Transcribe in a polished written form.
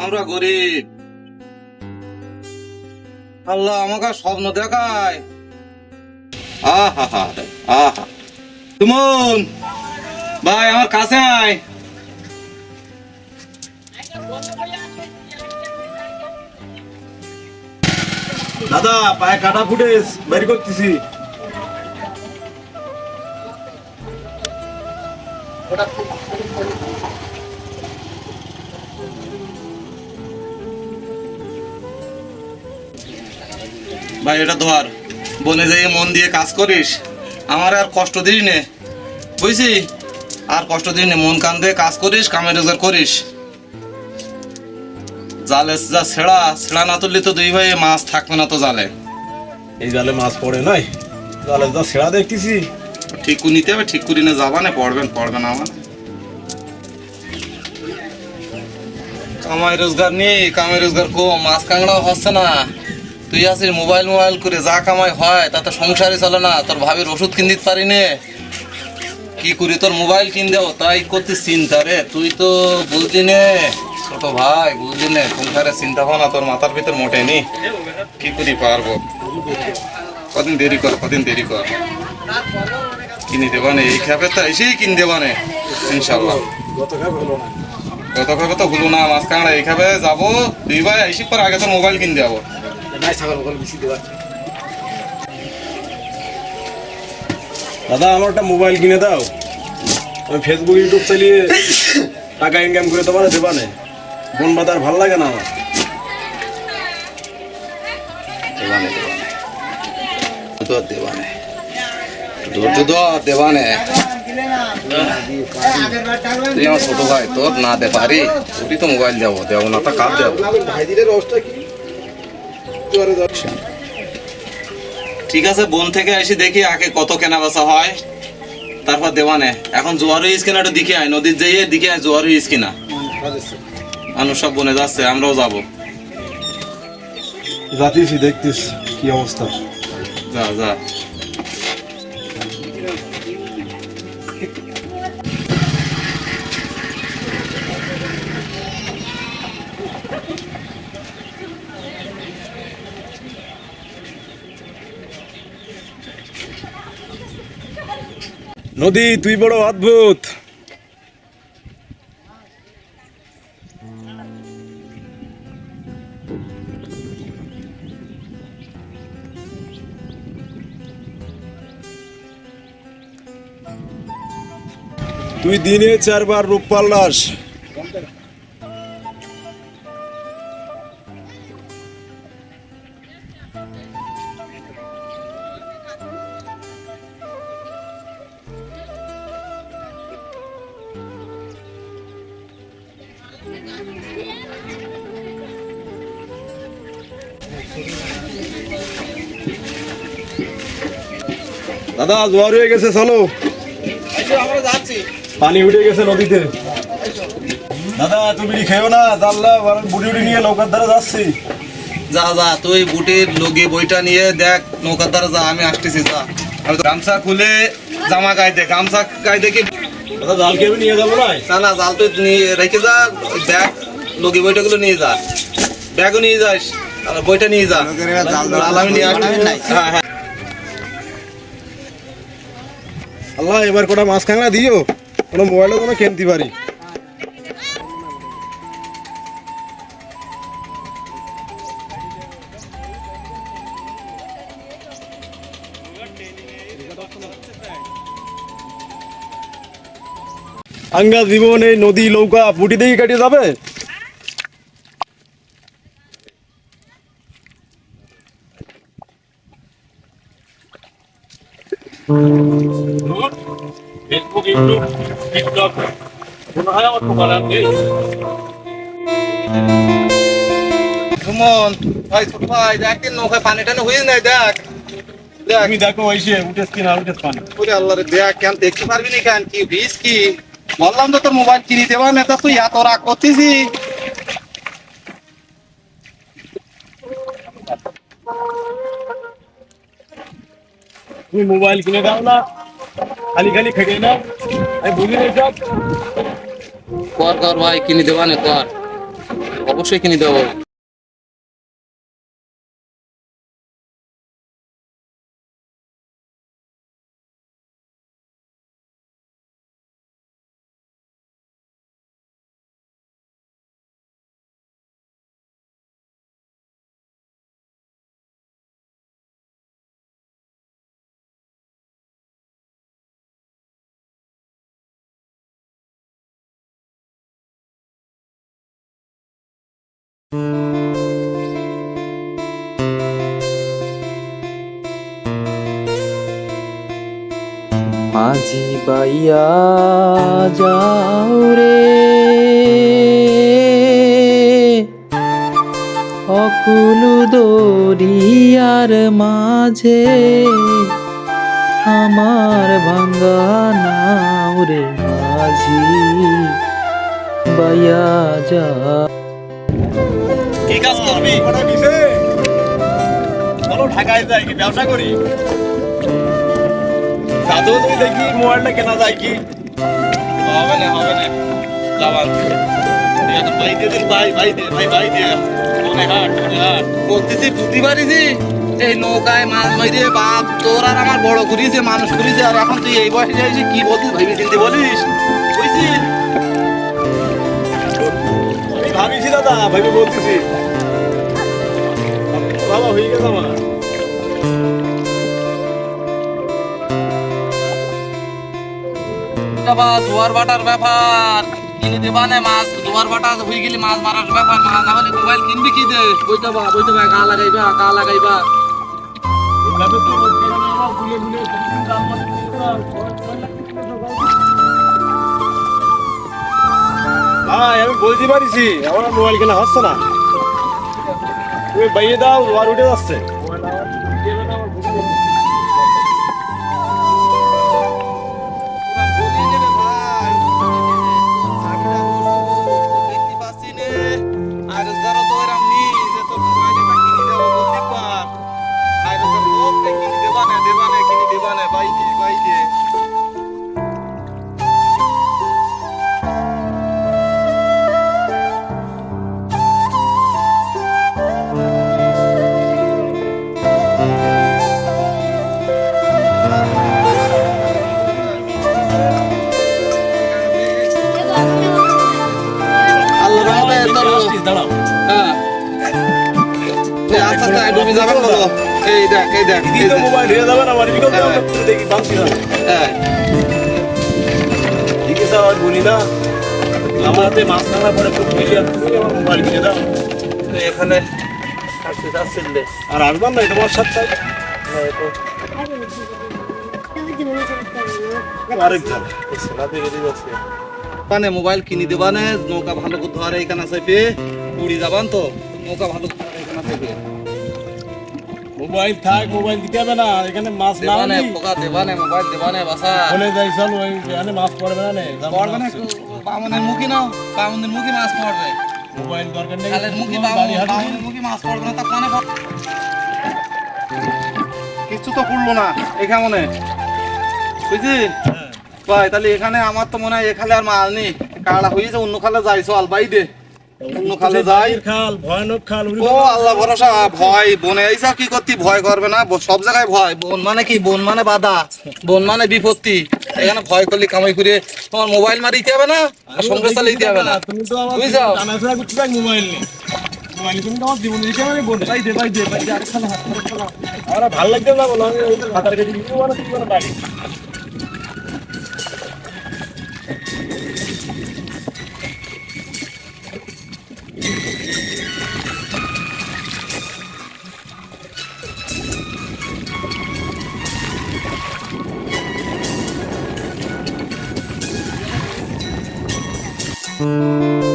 আমরা গরিব। আল্লাহ আমাকে স্বপ্ন দেখায়। আহা হা আহা, সুমন ভাই আমার কাছে আয়। দাদা পায়ে কাটা ফুটেজ বের করতেছি। ভাই এটা ধর, বনে যাই মন দিয়ে কাজ করিস, আমার আর কষ্ট দিস নে, বুঝছি? আর কষ্ট দিস নে, মন কান দিয়ে কাজ করিস, কামে রোজগার করিস। জালে যা ছেড়া ছেড়া না তুললি তো দুই ভাই মাছ থাকবে না তো জালে। এই জালে মাছ পড়ে নাই, জালে যা ছেড়া দেখতেছি। ঠিক করে নিতে হবে, ঠিক করে নিয়ে যাবা না, পড়বেন আমার কামাই রোজগার নেই, কামাই রোজগার কম, মাছ কাঁকড়াও হচ্ছে না। তুই আছিস মোবাইল করে, যা কামাই হয় তাতে সংসারই চলে না। তোর ভাবির ওষুধ কিন দিতে পারি নে, কি করি? তোর মোবাইল কিন দেও তাই করতে চিন্তা রে। তুই তো বুঝলি নে ছোট ভাই, বুঝলি নে সংসারের চিন্তা ভাবনা তোর মাথার ভিতর মোটে নি। কি করি পারবো? কদিন দেরি কর কিনে দেবানে, এই খেপে তো এসেই কিন দেবানে ইনশাল্লাহ। গত খেপে তো হলো না মাছ কাঁকড়া, এই খেপে যাবো দুই ভাই এসে পর আগে তো মোবাইল কিন দেবো। দাদা আমার একটা মোবাইল কিনে দাও, আমি ফেসবুক ইউটিউব চালিয়ে টাকা ইনকাম করে তোমার দেবানে। বোন বাদার ভাল লাগে না আমার। দেবানে তুই আমার ছোট ভাই, তোর না দে পারি, তুই তো মোবাইল দেবো না তা কার দেবো? ঠিক আছে, বোন থেকে এসে দেখি আগে কত কেনা বেচা হয়, তারপর দেবানে। এখন জোয়ার হইস কিনা একটু দিকে আয়, নদীর যেয়ে দিকে আয়, জোয়ার হইস কিনা। মানুষ সব বনে যাচ্ছে, আমরাও যাবো। যাতিস দেখতিস কি অবস্থা। যা নদী তুই বড় অদ্ভুত। তুই দিনে 4 বার রূপ পাল্টাস। দাদা জোয়ার হয়ে গেছে, চলো। আমরা যাচ্ছি, পানি উঠে গেছে নদীতে। দাদা তুমি খেয়েও না, জানলা বুড়ি উড়ি নিয়ে নৌকার ধারে যাচ্ছি। যা তুই বুটির লগে বইটা নিয়ে দেখ, নৌকার দ্বারা যা, আমি আসতেছি। যা, আমি গামছা খুলে জামা গায়ে দে, গামছা গায়ে দেখি। দাদা জাল কেমন নিয়ে যাবো না? না জাল তুই নিয়ে রেখে যা, ব্যাগ লগে বইটা গুলো নিয়ে যা, ব্যাগও নিয়ে যাস, আর বইটা নিয়ে যা। জাল আমি নিয়ে আসতেছি। হ্যাঁ আল্লাহ এবার কটা মাছ কাঁকড়া দিও, কোনো মোবাইলও কোনো কিনতে পারি। আঙ্গা জীবন এই নদী নৌকা বুটি দিয়ে কাটিয়ে যাবে। ফেসবুক ইউটিউব টিকটক মনে হয় আমার দোকান আছে। সুমন ভাই, ছোট ভাই দেখ, নৌকায় পানি টানি হয়ে নাই, দেখ তুমি দেখো এসে উঠেছ কি না উঠেছ পানি। ওরে আল্লাহ রে, দেখ কেন দেখতে পারবি না কেন? কি ভিজ কি বললাম তো তোর মোবাইল কিনে দেবা না, তা তুই এত রাগ করতেছি। তুমি মোবাইল কিনে দাও না, খালি খালি খেটে নাও। আমি বুঝি না সব। কর ভাই, কিনে দেবা না কর। অবশ্যই অবশ্যই কিনে দেবো। মাঝি বাইয়া যাও রে অকুল দরিয়ার মাঝে আমার ভাঙ্গা নাও রে মাঝি বাইয়া যা। কি কাজ করবি ওটা দিছে চলো ঢাকায় যাই কি ব্যবসা করি দাদু তুমি দেখি মোবাইলটা কেনা যায় কি হবে না লাভান ভাই দিয়ে দিন ভাই দিয়ে বলতেছি বুঝতে পারিছি এই নৌকায় মাছ মাইরে বাপ তোর আর আমার বড় করিছে মানুষ করিছে আর এখন তুই এই বয়সে যাইছি কি বলছিস ভাবি চিন্তে বলিস বুঝছিস? আমি ভাবিছি দাদা ভাবি বলতেছি বাবা হয়ে গেছে আমার বাবা জোয়ার বাটার ব্যাপার কিনে দেবা না মাছ জোয়ার বাটা হয়ে গেলে মাছ মারার ব্যাপার না হলে মোবাইল কিনবি কি দে বইতে বা গা লাগাইবা এভাবে তো আমার গুলে গুলে ভাই আমি বলতে পারিছি আমার মোবাইল কেনা হচ্ছে না তুমি বাইয়ে দাও আর উঠে যাচ্ছে দাঁড়াও ডুবি যাবে এই দেখ এই তো মোবাইল হয়ে যাবে না আমার বিকল্প দেখি বাঁচি না ঠিক আছে আর বলি না আমার হাতে মাছ খাওয়ার পরে খুব মিলিয়ান তুমি আমার মোবাইল কিনে দাও এখানে থাকতে চাচ্ছিল আর আসবার নাই তোমার সাথে আরেকজন মানে মোবাইল কিনে দেবানে নৌকা ভালো করতে হয় এখানে চাইবে উড়ি যাবান তো নৌকা ভালো করতে হয় এখানে চাইবে মোবাইল থাক মোবাইল দিতে হবে না এখানে মাছ না দেবানে পোকা দেবানে মোবাইল দেবানে বাসা বলে যাই চল ওই এখানে মাছ পড়বে না পড়বে না বামনের মুখি নাও বামনের মুখি মাছ পড়বে মোবাইল দরকার নেই খালের মুখি বামনের মুখি মাছ পড়বে না তা কোনে কিছু তো পড়লো না এখানে বুঝছি ভাই তাহলে এখানে আমার তো মনে হয় এখানে আর মাল নেই কাড়া হয়েছে অন্য খালে যাই চল বাই দে অন্য খালে যাই খাল ভয়ানক খাল ও আল্লাহ ভরসা ভয় বনে এইসব কি করতি ভয় করবে না সব জায়গায় ভয় বন মানে কি বন মানে বাধা বন মানে বিপত্তি এখানে ভয় করলে কামাই করে তোমার মোবাইল মারিতে হবে না আর সংসার চালাইতে হবে না তুমি তো আমার বুঝছো জানাশোনা করতে পারি মোবাইল নেই মোবাইল তুমি তো আমার জীবন দিতে মানে বল ভাই দে আর খালা হাত খালা আর ভালো লাগবে না বলো আমি ওই খাতার কাছে নিয়ে মানে তুমি মানে বাড়ি Thank